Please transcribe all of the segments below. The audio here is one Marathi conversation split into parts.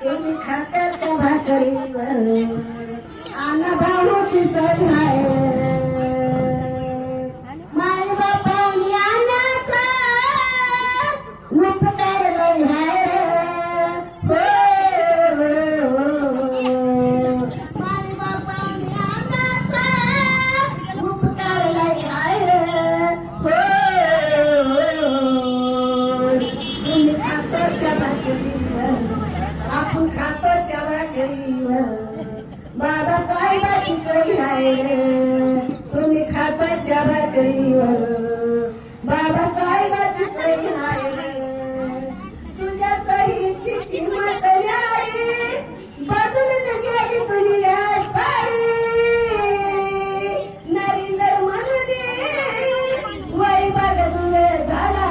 तुम्ही खात्याच्या भाकरीवर अन्न भाऊची सोय आहे माय बापानी अन्नाचा उपकार लय आहे माय बापानी अन्नाचा उपकार लय आहे तुम्ही खात्याच्या भाकरीवर आपण खातो त्या भाकरीवर बाबासाहेबांची सोय आहे तुम्ही खातो त्या भाकरीवर बाबासाहेबांची सोय आहे तुझ्या सहीची किंमत न्यारी बदलून गेली दुनिया सारी नरेंद्र मोदी वय बदलून झाला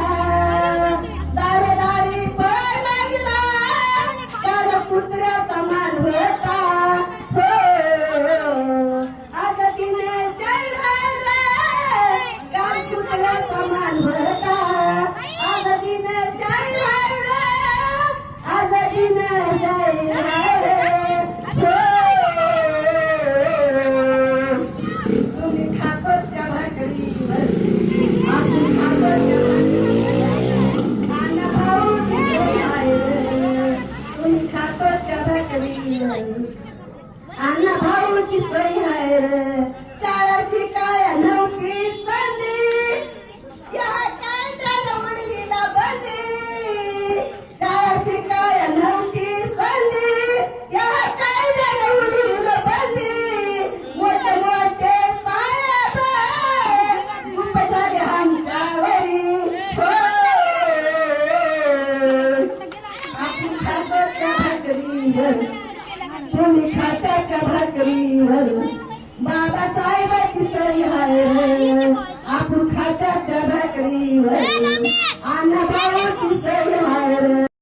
दारदारी पळ लागला काल पुत्र्याचा मान होता आज तिने शहर काल पुत्र्याचा मान होता आज तिने शहर आज तिने तुम्ही खातो त्या भाकरीवर आपण खातो त्या अन्न भाऊची सोय आहे तुम्ही खातो त्या भाकरीवर अन्न भाऊची सोय आहे शाळा शिकाय नव्हती संधी या कायद्यानं मुलीला बंदी शाळा शिकाय नव्हती संधी या कायद्यानं मुलीला बंदी मोठे मोठे साहेब खूप झाले आमच्यावरी आपण खातो त्या भाकरीवर तुम्ही खात्याच्या भाकरीवर बाबासाहेबांची सोय आहे आपण खात्याच्या भाकरीवर अन्न